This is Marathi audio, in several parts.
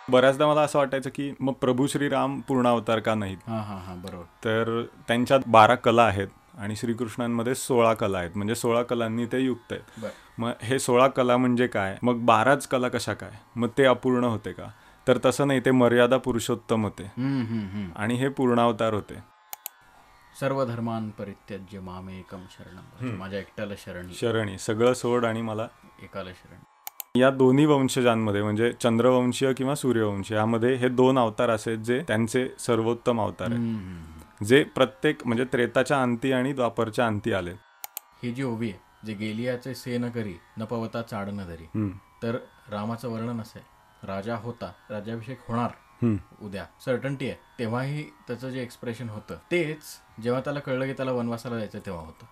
बऱ्याचदा मला असं वाटायचं की मग प्रभू श्रीराम पूर्ण अवतार का नाहीत. बरोबर. तर त्यांच्यात 12 कला आहेत आणि श्रीकृष्णांमध्ये 16 कला आहेत, म्हणजे 16 कलांनी ते युक्त आहेत. मग हे 16 कला म्हणजे काय, मग 12च कला कशा काय, मग ते अपूर्ण होते का? तर तसं नाही, ते मर्यादा पुरुषोत्तम होते आणि हे पूर्णावतार होते. सर्व धर्मान परित्यज्य मामेकम शरणम, माझ्या एकट्याला शरणी सगळं सोड आणि मला एकाला शरण. या दोन्ही वंशजांमध्ये म्हणजे चंद्रवंशीय किंवा सूर्यवंशीय यामध्ये हे 2 अवतार असे जे त्यांचे सर्वोत्तम अवतार आहेत, जे प्रत्येक म्हणजे त्रेताच्या अंती आणि द्वापरच्या अंती आले. ही जी ओवी आहे, जे गेलियाचे से न करी न पवता चाड न धरी, तर रामाचं वर्णन असं आहे, राजा होता, राज्याभिषेक होणार उद्या, सर्टन्टी आहे, तेव्हाही त्याचं जे एक्सप्रेशन होतं तेच जेव्हा त्याला कळलं की त्याला वनवासाला जायचं तेव्हा होतं.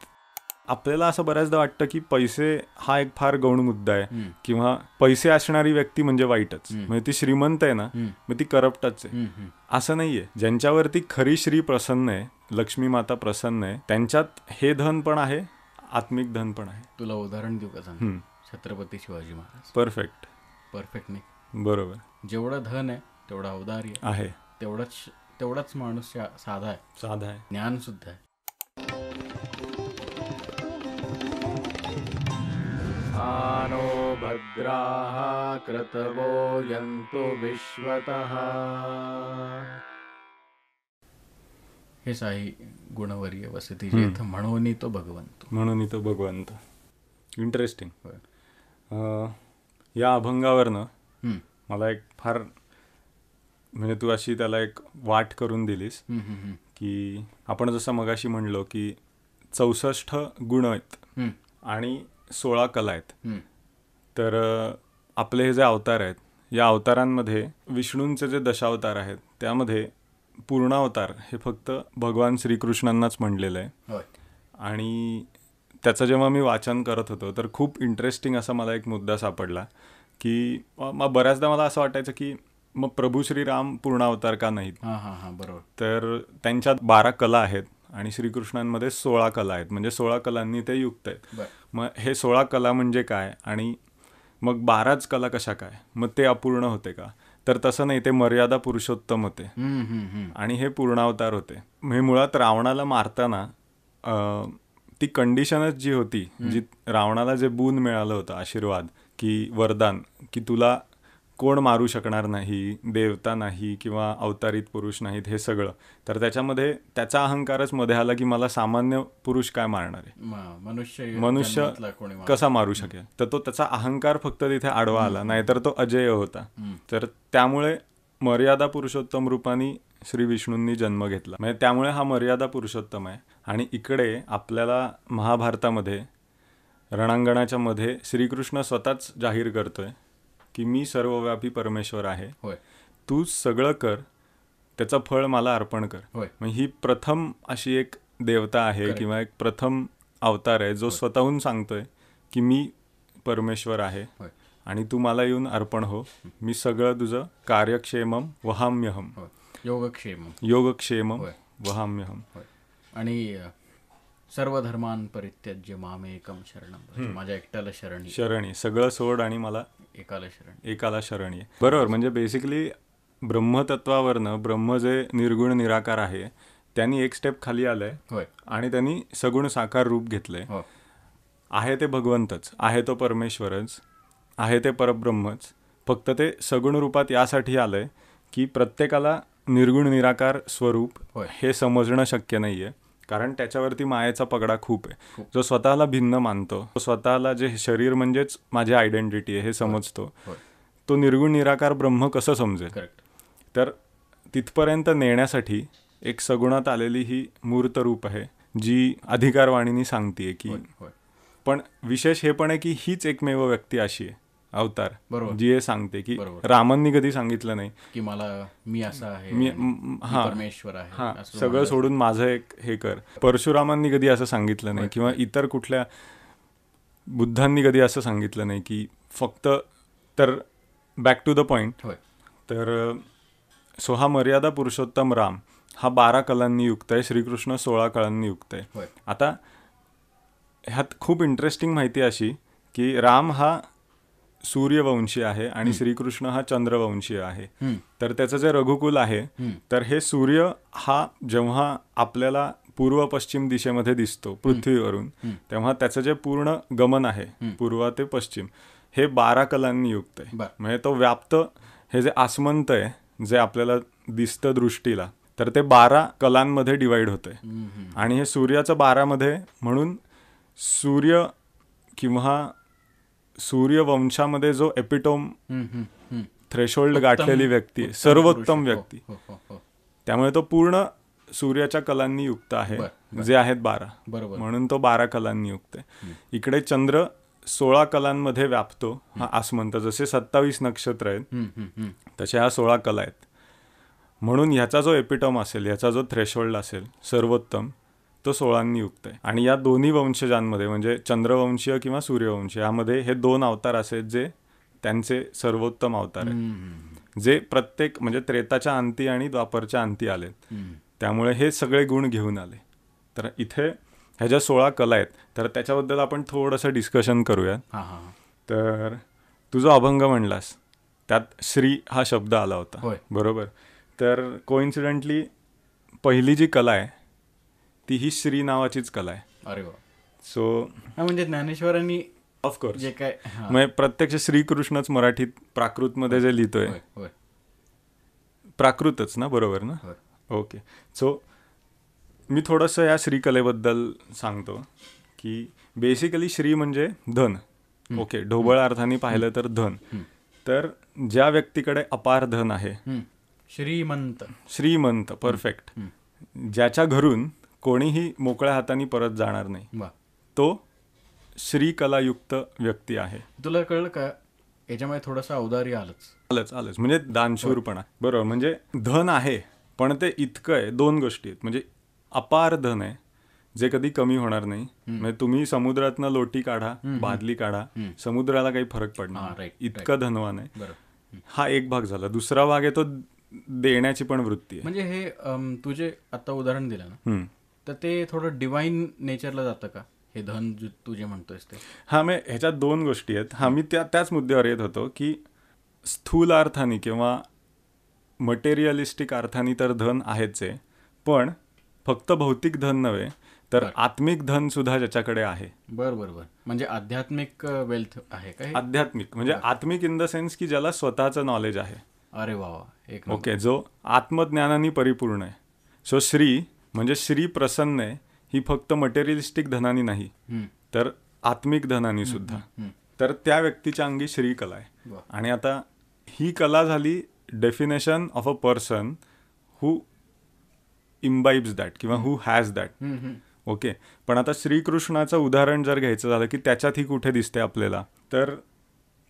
आपल्याला असं बऱ्याचदा वाटतं की पैसे हा एक फार गौण मुद्दा आहे, किंवा पैसे असणारी व्यक्ती म्हणजे वाईटच, म्हणजे ती श्रीमंत आहे ना, मग ती करप्टच आहे. असं नाहीये. ज्यांच्यावरती खरी श्री प्रसन्न आहे, लक्ष्मी माता प्रसन्न आहे, त्यांच्यात हे धन पण आहे, आत्मिक धन पण आहे. तुला उदाहरण देऊ का सांग? छत्रपती शिवाजी महाराज. परफेक्ट नाही, बरोबर. जेवढं धन आहे तेवढं औदार्य आहे, तेवढाच माणूस साधा आहे, ज्ञान सुद्धा आहे. आनो भद्राः क्रतवो यन्तु विश्वतः. हे साई गुणवर्य वसती जेथ म्हणून तो भगवंत. इंटरेस्टिंग. या अभंगावरनं मला एक फार म्हणजे तू अशी त्याला एक वाट करून दिलीस की आपण जसं मगाशी म्हणलो की 64 गुण आहेत आणि 16 कला आहेत. तर आपले हे जे अवतार आहेत, या अवतारांमध्ये विष्णूंचे जे दशावतार आहेत त्यामध्ये पूर्णावतार हे फक्त भगवान श्रीकृष्णांनाच म्हणलेलं आहे. आणि त्याचं जेव्हा मी वाचन करत होतो तर खूप इंटरेस्टिंग असा मला एक मुद्दा सापडला की बऱ्याचदा मला असं वाटायचं की मग प्रभू श्रीराम पूर्ण अवतार का नाहीत. बरोबर. तर त्यांच्यात 12 कला आहेत आणि श्रीकृष्णांमध्ये 16 कला आहेत, म्हणजे 16 कलांनी ते युक्त आहेत. मग हे 16 कला म्हणजे काय आणि मग 12च कला कशा काय, मग ते अपूर्ण होते का? तर तसं नाही, ते मर्यादा पुरुषोत्तम होते आणि हे पूर्णावतार होते. म्हणजे मुळात रावणाला मारताना ती कंडिशनच जी होती, जी रावणाला जे बून मिळालं होतं, आशीर्वाद की वरदान की तुला कोण मारू शकणार नाही, देवता नाही किंवा अवतारित पुरुष नाहीत, हे सगळं. तर त्याच्यामध्ये त्याचा अहंकारच मध्ये आला की मला सामान्य पुरुष काय मारणार आहे, मनुष्य कसा मारू शकेल. तर तो त्याचा अहंकार फक्त तिथे आडवा आला, नाहीतर तो अजेय होता. तर त्यामुळे मर्यादा पुरुषोत्तम रूपाने श्री विष्णूंनी जन्म घेतला, म्हणजे त्यामुळे हा मर्यादा पुरुषोत्तम आहे. आणि इकडे आपल्याला महाभारतामध्ये रणांगणाच्या मध्ये श्रीकृष्ण स्वतःच जाहीर करतोय की मी सर्वव्यापी परमेश्वर आहे, तू सगळं कर, त्याचं फळ मला अर्पण कर. म्हणजे ही प्रथम अशी एक देवता आहे किंवा एक प्रथम अवतार आहे जो स्वतःहून सांगतोय की मी परमेश्वर आहे आणि तू मला येऊन अर्पण हो, मी सगळं तुझं कार्यक्षेमम वहाम्यहम, योगक्षेमम वहाम्यहम. आणि सर्व धर्मान परित्यज्य मामेकम शरणम, माझ्या एकट्याला शरणी सगळं सोड आणि मला एकाला शरणी. बरोबर. म्हणजे बेसिकली ब्रह्मतत्वावरनं ब्रह्म जे निर्गुण निराकार आहे त्यांनी एक स्टेप खाली आलंय आणि त्यांनी सगुण साकार रूप घेतलंय. आहे ते भगवंतच आहे, तो परमेश्वरच आहे, ते परब्रह्मच, फक्त ते सगुण रूपात यासाठी आलंय की प्रत्येकाला निर्गुण निराकार स्वरूप हे समजणं शक्य नाहीये, कारण त्याच्यावरती मायेचा पगडा खूप आहे. जो स्वतःला भिन्न मानतो, तो स्वतःला जे शरीर म्हणजेच माझी आयडेंटिटी आहे हे समजतो, तो निर्गुण निराकार ब्रह्म कसं समजेल. तर तिथपर्यंत नेण्यासाठी एक सगुणात आलेली ही मूर्त रूप आहे जी अधिकारवाणीनी सांगतेय की. पण विशेष हे पण आहे की हीच एकमेव व्यक्ती अशी आहे अवतार जी हे सांगते की रामांनी कधी सांगितलं नाही की मी असा आहे, मी परमेश्वर आहे, सगळं सोडून माझं एक हे कर. परशुरामांनी कधी असं सांगितलं नाही किंवा इतर कुठल्या बुद्धांनी कधी असं सांगितलं नाही की फक्त. तर बॅक टू द पॉइंट. तर सो हा मर्यादा पुरुषोत्तम राम हा 12 कलांनी युक्त आहे, श्रीकृष्ण 16 कलांनी युक्त आहे. आता ह्यात खूप इंटरेस्टिंग माहिती अशी की राम हा सूर्यवंशी आहे आणि श्रीकृष्ण हा चंद्रवंशीय आहे. तर त्याचं जे रघुकुल आहे तर हे सूर्य हा जेव्हा आपल्याला पूर्व पश्चिम दिशेमध्ये दिसतो पृथ्वीवरून, तेव्हा त्याचं जे पूर्ण गमन आहे पूर्व ते पश्चिम हे 12 कलांनी युक्त आहे. म्हणजे तो व्याप्त हे जे आसमंत आहे जे आपल्याला दिसतं दृष्टीला, तर ते 12 कलांमध्ये डिवाइड होते. आणि हे सूर्याचं 12 मध्ये, म्हणून सूर्य किंवा सूर्यवंशामध्ये जो एपिटोम थ्रेशोल्ड गाठलेली व्यक्ती आहे, सर्वोत्तम व्यक्ती, त्यामुळे तो पूर्ण सूर्याच्या कलांनी युक्त आहे जे आहेत 12. म्हणून तो 12 कलांनी युक्त आहे. इकडे चंद्र 16 कलांमध्ये व्यापतो हा आसमंत. जसे 27 नक्षत्र आहेत तसे हा 16 कला आहेत. म्हणून ह्याचा जो एपिटोम असेल, ह्याचा जो थ्रेशोल्ड असेल सर्वोत्तम, तो 16 युक्त आहे. आणि या दोन्ही वंशजांमध्ये म्हणजे चंद्रवंशीय किंवा सूर्यवंशीय यामध्ये हे 2 अवतार असे जे त्यांचे सर्वोत्तम अवतार आहेत, जे प्रत्येक म्हणजे त्रेताच्या अंती आणि द्वापरच्या अंती आलेत. त्यामुळे हे सगळे गुण घेऊन आले. तर इथे ह्या ज्या 16 कला आहेत तर त्याच्याबद्दल आपण थोडंसं डिस्कशन करूयात. तर तू जो अभंग म्हणलास त्यात श्री हा शब्द आला होता, बरोबर. तर कोइन्सिडेंटली पहिली जी कला आहे ती ही श्री नावाचीच कला आहे. अरे वा. सो म्हणजे ज्ञानेश्वरांनी ऑफकोर्स जे काय म्हणजे प्रत्यक्ष श्रीकृष्णच मराठीत प्राकृतमध्ये जे लिहितोय, प्राकृतच ना, बरोबर ना. ओके. सो मी थोडंसं या श्रीकलेबद्दल सांगतो की बेसिकली श्री म्हणजे धन. ओके, ढोबळ अर्थाने पाहिलं तर धन. तर ज्या व्यक्तीकडे अपार धन आहे, श्रीमंत, परफेक्ट, ज्याच्या घरून कोणीही मोकळ्या हाताने परत जाणार नाही, तो श्रीकलायुक्त व्यक्ती आहे. तुला कळलं का याच्यामध्ये थोडंसं औदार्य आलंच म्हणजे दानशूरपणा, बरोबर. म्हणजे धन आहे पण ते इतकं आहे, 2 गोष्टी आहेत. म्हणजे अपार धन आहे जे कधी कमी होणार नाही. म्हणजे तुम्ही समुद्रातनं लोटी काढा, बादली काढा, समुद्राला काही फरक पडणार नाही, इतकं धनवान आहे. हा एक भाग झाला. दुसरा भाग आहे तो देण्याची पण वृत्ती आहे. म्हणजे हे तुझे आता उदाहरण दिलं ना, तर ते थोडं डिवाइन नेचरला जातं का हे धन तू जे म्हणतोयस ते? हा, मग ह्याच्यात 2 गोष्टी आहेत. हा, मी त्याच मुद्द्यावर येत होतो की स्थूल अर्थाने किंवा मटेरियलिस्टिक अर्थाने तर धन आहेच आहे, पण फक्त भौतिक धन नव्हे तर आत्मिक धन सुद्धा ज्याच्याकडे आहे. बरोबर. म्हणजे आध्यात्मिक वेल्थ आहे का? आध्यात्मिक म्हणजे आत्मिक इन द सेन्स की ज्याला स्वतःचं नॉलेज आहे. अरे वा. ओके, जो आत्मज्ञानाने परिपूर्ण आहे. सो श्री म्हणजे श्री प्रसन्न आहे ही फक्त मटेरियलिस्टिक धनानी नाही तर आत्मिक धनानी सुद्धा. तर त्या व्यक्तीच्या अंगी श्री कला आहे. आणि आता ही कला झाली definition of a person who imbibes that किंवा हू हॅज दॅट. ओके, पण आता श्रीकृष्णाचं उदाहरण जर घ्यायचं झालं की त्याच्यात ही कुठे दिसते आपल्याला, तर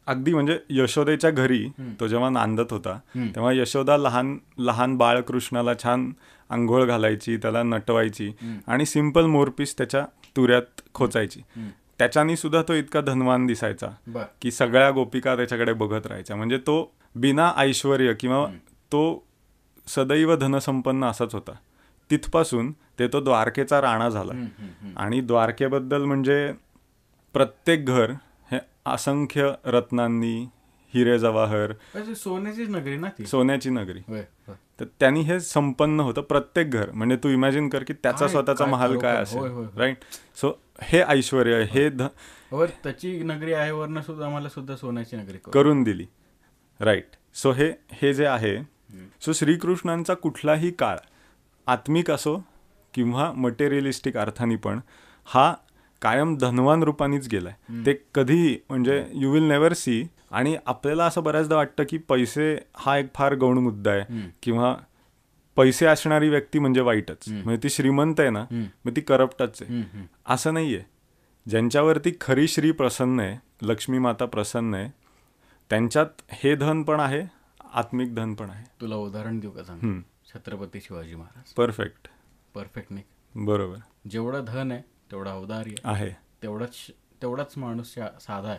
अगदी म्हणजे यशोदेच्या घरी तो जेव्हा नांदत होता तेव्हा यशोदा लहान लहान बाळकृष्णाला छान आंघोळ घालायची, त्याला नटवायची आणि सिंपल मोरपीस त्याच्या तुऱ्यात खोचायची. त्याच्यानी सुद्धा तो इतका धनवान दिसायचा की सगळ्या गोपिका त्याच्याकडे बघत राहायच्या. म्हणजे तो बिना ऐश्वर्य किंवा तो सदैव धनसंपन्न असाच होता. तिथपासून ते तो द्वारकेचा राणा झाला. आणि द्वारकेबद्दल म्हणजे प्रत्येक घर हे असंख्य रत्नांनी, हिरे जवाहर, सोन्याची नगरी ना ती, सोन्याची नगरी. तर त्यांनी हे संपन्न होतं प्रत्येक घर. म्हणजे तू इमॅजिन कर की त्याचा स्वतःचा महाल काय असेल, राईट. सो हे ऐश्वर्य, हे त्याची नगरी आहे वरनं सुद्धा आम्हाला सुद्धा सोन्याची नगरी करून दिली, राईट. सो हे जे आहे, सो श्रीकृष्णांचा कुठलाही काळ आत्मिक असो किंवा मटेरियलिस्टिक अर्थाने पण हा कायम धनवान रूपानेच गेलाय. ते कधीही म्हणजे यू विल नेव्हर सी. आणि आपल्याला असं बऱ्याचदा वाटतं की पैसे हा एक फार गौण मुद्दा आहे किंवा पैसे असणारी व्यक्ती म्हणजे वाईटच, म्हणजे ती श्रीमंत आहे ना, मग ती करप्टच आहे. असं नाहीये. ज्यांच्यावरती खरी श्री प्रसन्न आहे, लक्ष्मी माता प्रसन्न आहे, त्यांच्यात हे धन पण आहे, आत्मिक धन पण आहे. तुला उदाहरण देऊ का सांग? छत्रपती शिवाजी महाराज. परफेक्ट नाही, बरोबर. जेवढं धन आहे तेवढं औदार्य आहे, तेवढाच माणूस साधा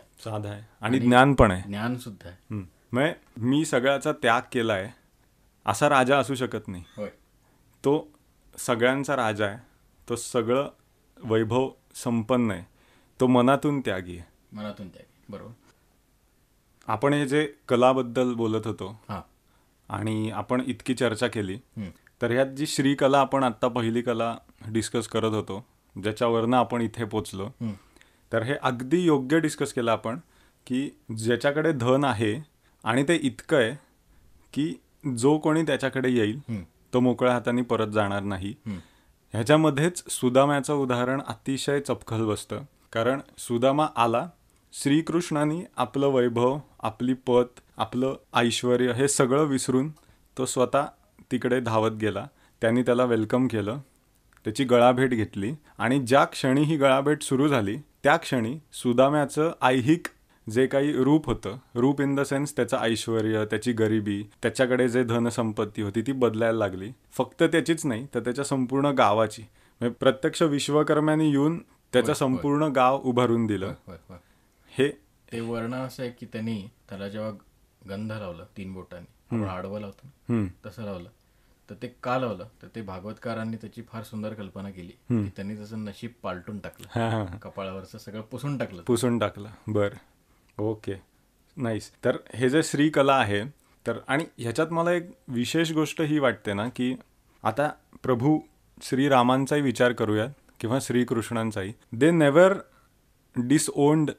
आहे आणि ज्ञान पण आहे, ज्ञान सुद्धा आहे. म्हणजे मी सगळ्याचा त्याग केलाय असा राजा असू शकत नाही. तो सगळ्यांचा राजा आहे, तो सगळं वैभव संपन्न आहे, तो मनातून त्यागी आहे. बरोबर. आपण हे जे कलाबद्दल बोलत होतो हा आणि आपण इतकी चर्चा केली, तर ह्यात जी श्रीकला आपण आत्ता पहिली कला डिस्कस करत होतो, ज्याच्यावरनं आपण इथे पोचलो, तर हे अगदी योग्य डिस्कस केलं आपण की ज्याच्याकडे धन आहे आणि ते इतकं आहे की जो कोणी त्याच्याकडे येईल तो मोकळ्या हाताने परत जाणार नाही. ह्याच्यामध्येच सुदाम्याचं उदाहरण अतिशय चपखल बसतं. कारण सुदामा आला, श्रीकृष्णाने आपलं वैभव, आपली पत, आपलं ऐश्वर हे सगळं विसरून तो स्वतः तिकडे धावत गेला. त्यांनी त्याला वेलकम केलं, त्याची गळाभेट घेतली आणि ज्या क्षणी ही गळाभेट सुरू झाली त्या क्षणी सुदाम्याचं ऐहिक जे काही रूप होतं, रूप इन द सेन्स त्याचं ऐश्वर, त्याची गरिबी, त्याच्याकडे जे धनसंपत्ती होती ती बदलायला लागली. फक्त त्याचीच नाही तर त्याच्या संपूर्ण गावाची. म्हणजे प्रत्यक्ष विश्वकर्म्याने येऊन त्याचं संपूर्ण गाव उभारून दिलं. हे ते वर्णन असं आहे की त्यांनी त्याला जेव्हा गंध लावलं 3 बोटांनी, आपण आडवं लावतो तसं लावलं, तर ते का लावलं तर ते भागवतकारांनी त्याची फार सुंदर कल्पना केली की त्यांनी त्याचं नशीब पालटून टाकलं, कपाळावरचं सगळं पुसून टाकलं. बर, ओके, नाईस. तर हे जे श्रीकला आहे, तर आणि ह्याच्यात मला एक विशेष गोष्ट ही वाटते ना की आता प्रभू श्रीरामांचाही विचार करूयात किंवा श्रीकृष्णांचाही, दे नेव्हर डिसओन्ड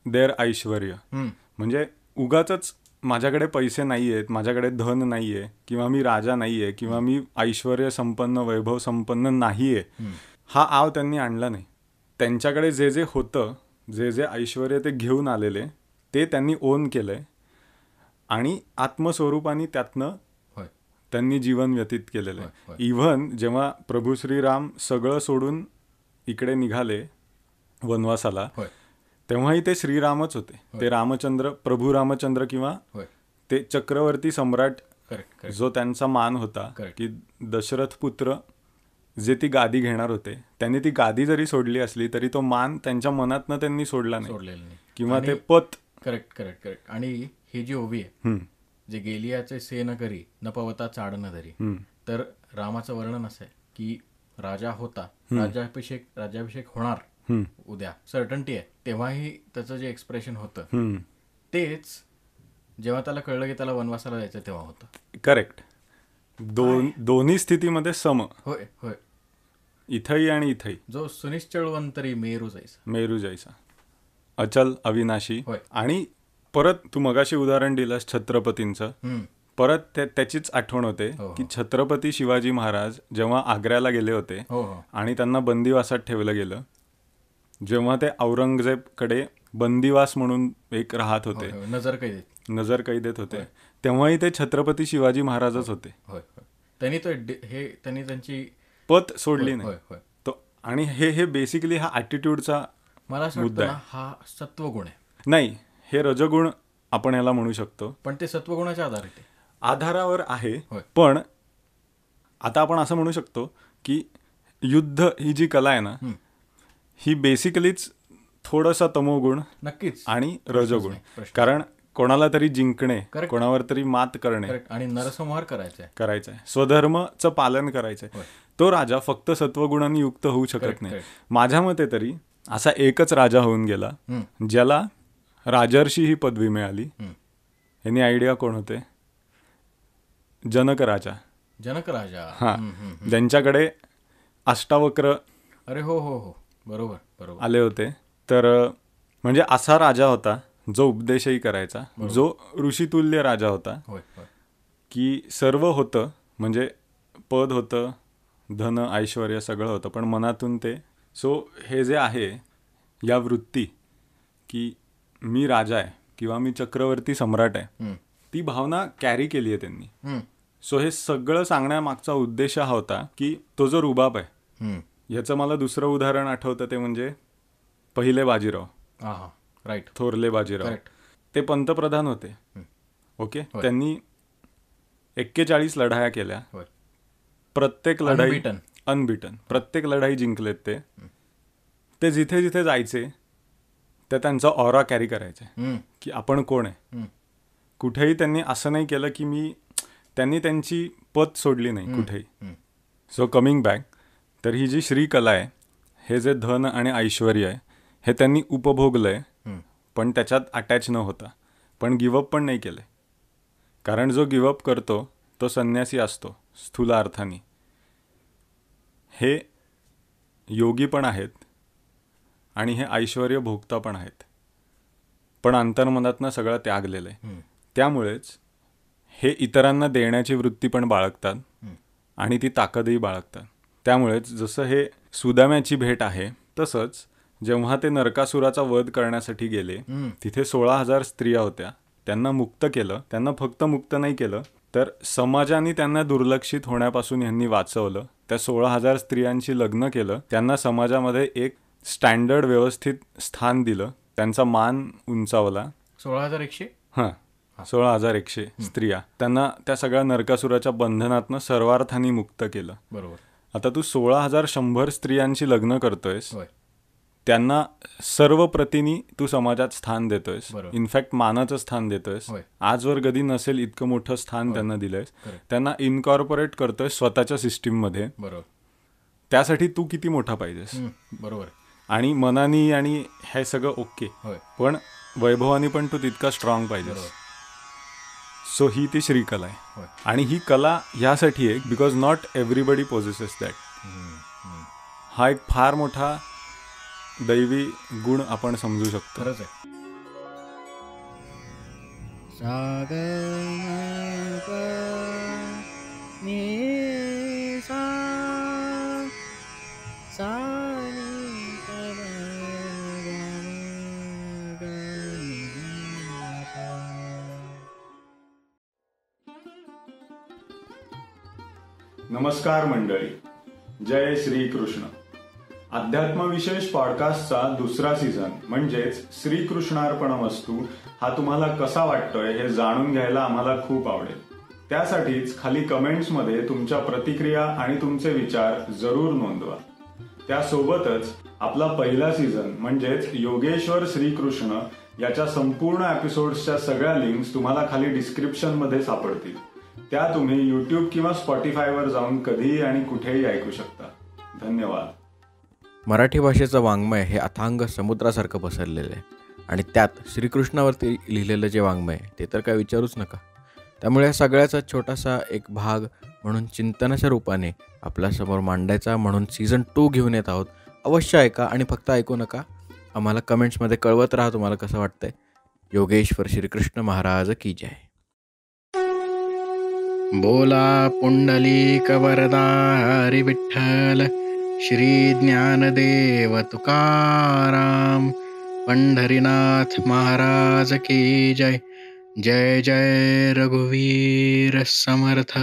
देअर ऐश्वर्य. म्हणजे उगाचच माझ्याकडे पैसे नाही आहेत, माझ्याकडे धन नाही आहे, किंवा मी राजा नाही आहे, किंवा मी ऐश्वर्य संपन्न, वैभव संपन्न नाही आहे, हा आव त्यांनी आणला नाही. त्यांच्याकडे जे जे होतं, जे जे ऐश्वर्य ते घेऊन आलेले, ते त्यांनी ओन केलंय आणि आत्मस्वरूपाने त्यातनं त्यांनी जीवन व्यतीत केलेलं आहे. इव्हन जेव्हा प्रभू श्रीराम सगळं सोडून इकडे निघाले वनवासाला, तेव्हाही ते श्रीरामच होते. ते रामचंद्र, प्रभू रामचंद्र किंवा ते चक्रवर्ती सम्राट, जो त्यांचा मान होता की दशरथ पुत्र जे ती गादी घेणार होते, त्यांनी ती गादी जरी सोडली असली तरी तो मान त्यांच्या मनातनं त्यांनी सोडला नाही किंवा ते पत. करेक्ट. आणि ही जी ओवी आहे, जे गेलियाचे से न करी न पवता चाड न धरी, तर रामाचं वर्णन असं आहे की राजा होता, राज्याभिषेक होणार उद्या, सर्टन्टी आहे. तेव्हाही त्याचं जे एक्सप्रेशन होतं तेच जेव्हा त्याला कळलं की त्याला वनवासाला जायचं तेव्हा होतं. करेक्ट. दोन्ही स्थितीमध्ये सम. होय. इथंही आणि इथंही. जो सुनिश्चळवंतरी मेरू जैसा, अचल अविनाशी. आणि परत तू मगाशी उदाहरण दिलंस छत्रपतींचं, परत त्याचीच आठवण होते की छत्रपती शिवाजी महाराज जेव्हा आग्र्याला गेले होते आणि त्यांना बंदिवासात ठेवलं गेलं, जेव्हा ते औरंगजेबकडे बंदिवास म्हणून एक राहत होते, नजरकैदेत होते, तेव्हाही ते छत्रपती शिवाजी महाराजच होते. त्यांनी त्यांची पत सोडली नाही. आणि हे बेसिकली हा ॲटिट्यूडचा मला असं वाटतं हा सत्वगुण आहे. नाही, हे रजगुण आपण याला म्हणू शकतो, पण ते सत्वगुणाच्या आधारावर आहे. पण आता आपण असं म्हणू शकतो की युद्ध ही जी कला आहे ना, ही बेसिकलीच थोडासा तमोगुण नक्कीच आणि रजगुण. कारण कोणाला तरी जिंकणे, कोणावर तरी मात करणे आणि नरसंहार करायचा आहे, स्वधर्मचं पालन करायचंय, तो राजा फक्त सत्वगुणांनी युक्त होऊ शकत नाही. माझ्या मते तरी असा एकच राजा होऊन गेला ज्याला राजर्षी ही पदवी मिळाली. यांनी आयडिया कोण होते? जनक राजा. हा, ज्यांच्याकडे अष्टावक्र बरोबर आले होते. तर म्हणजे असा राजा होता जो उपदेशही करायचा, जो ऋषितुल्य राजा होता की सर्व होतं, म्हणजे पद होतं, धन ऐश्वर्य सगळं होतं, पण मनातून ते. सो हे जे आहे या वृत्ती की मी राजा आहे किंवा मी चक्रवर्ती सम्राट आहे, ती भावना कॅरी केली आहे त्यांनी. सो हे सगळं सांगण्यामागचा उद्देश हा होता की तो जो रुबाब आहे, ह्याचं मला दुसरं उदाहरण आठवतं, ते म्हणजे पहिले बाजीराव, थोरले बाजीराव. ते पंतप्रधान होते. ओके, त्यांनी 41 लढाया केल्या, प्रत्येक लढाई अनबिटन, प्रत्येक लढाई जिंकलेत. ते जिथे जिथे जायचे ते त्यांचा ऑरा कॅरी करायचे की आपण कोण आहे. कुठेही त्यांनी असं नाही केलं की त्यांनी त्यांची पत सोडली नाही कुठेही. सो कमिंग बॅक, तर ही जी श्रीकला आहे, हे जे धन आणि ऐश्वर्य आहे, हे त्यांनी उपभोगलंय, पण त्याच्यात अटॅच न होता. पण गिवअप पण नाही केलं. कारण जो गिवअप करतो तो संन्यासी असतो स्थूल अर्थाने. हे योगी पण आहेत आणि हे ऐश्वर्य भोगता पण आहेत, पण अंतर्मनातनं सगळं त्यागलेलं आहे. त्यामुळेच हे इतरांना देण्याची वृत्ती पण बाळगतात आणि ती ताकदही बाळगतात. त्यामुळेच जसं हे सुदाम्याची भेट आहे, तसंच जेव्हा ते नरकासुराचा वध करण्यासाठी गेले, तिथे 16,000 स्त्रिया होत्या. त्यांना मुक्त केलं. त्यांना फक्त मुक्त नाही केलं, तर समाजाने त्यांना दुर्लक्षित होण्यापासून यांनी वाचवलं. त्या 16,000 स्त्रियांशी लग्न केलं. त्यांना समाजामध्ये एक स्टँडर्ड व्यवस्थित स्थान दिलं. त्यांचा मान उंचावला. 16,100 हां 16,100 स्त्रिया. त्यांना त्या सगळ्या नरकासुराच्या बंधनातनं सर्वार्थाने मुक्त केलं. बरोबर. आता तू 16,100 स्त्रियांशी लग्न करतोयस. त्यांना सर्व प्रतीनी तू समाजात स्थान देतोयस. इनफॅक्ट मानाचं स्थान देतोयस. आजवर कधी नसेल इतकं मोठं स्थान त्यांना दिलंयस. त्यांना इनकॉर्पोरेट करतोय स्वतःच्या सिस्टीममध्ये. त्यासाठी तू किती मोठा पाहिजेस. बरोबर. आणि मनानी आणि हे सगळं ओके, पण वैभवानी पण तू तितका स्ट्रॉंग पाहिजेस. सो ही ती श्रीकला आहे. आणि ही कला ह्यासाठी आहे because not everybody possesses that. हा एक फार मोठा दैवी गुण आपण समजू शकतो. खरंच आहे. नमस्कार मंडळी, जय श्री कृष्ण. अध्यात्मविशेष पॉडकास्टचा दुसरा सीझन म्हणजेच श्रीकृष्णार्पणमस्तु हा तुम्हाला कसा वाटतोय हे जाणून घ्यायला आम्हाला खूप आवडेल. त्यासाठीच खाली कमेंट्समध्ये तुमच्या प्रतिक्रिया आणि तुमचे विचार जरूर नोंदवा. त्यासोबतच आपला पहिला सीझन म्हणजेच योगेश्वर श्रीकृष्ण याच्या संपूर्ण एपिसोड्सच्या सगळ्या लिंक्स तुम्हाला खाली डिस्क्रिप्शनमध्ये सापडतील. त्या तुम्ही यूट्यूब किंवा स्पॉटिफायवर जाऊन कधीही आणि कुठेही ऐकू शकता. धन्यवाद. मराठी भाषेचं वाङ्मय हे अथांग समुद्रासारखं पसरलेलं आहे आणि त्यात श्रीकृष्णावरती लिहिलेलं जे वाङ्मय आहे ते तर काय विचारूच नका. त्यामुळे सगळ्याचा छोटासा एक भाग म्हणून चिंतनाच्या रूपाने आपल्यासमोर मांडायचा म्हणून सीझन 2 घेऊन येत आहोत. अवश्य ऐका आणि फक्त ऐकू नका, आम्हाला कमेंट्समध्ये कळवत राहा तुम्हाला कसं वाटतंय. योगेश्वर श्रीकृष्ण महाराज की जय. बोला पुंडलिक वरदा हरी विठ्ठल, श्री ज्ञानदेव तुकाराम, पंढरीनाथ महाराज की जय. जय जय रघुवीर समर्थ.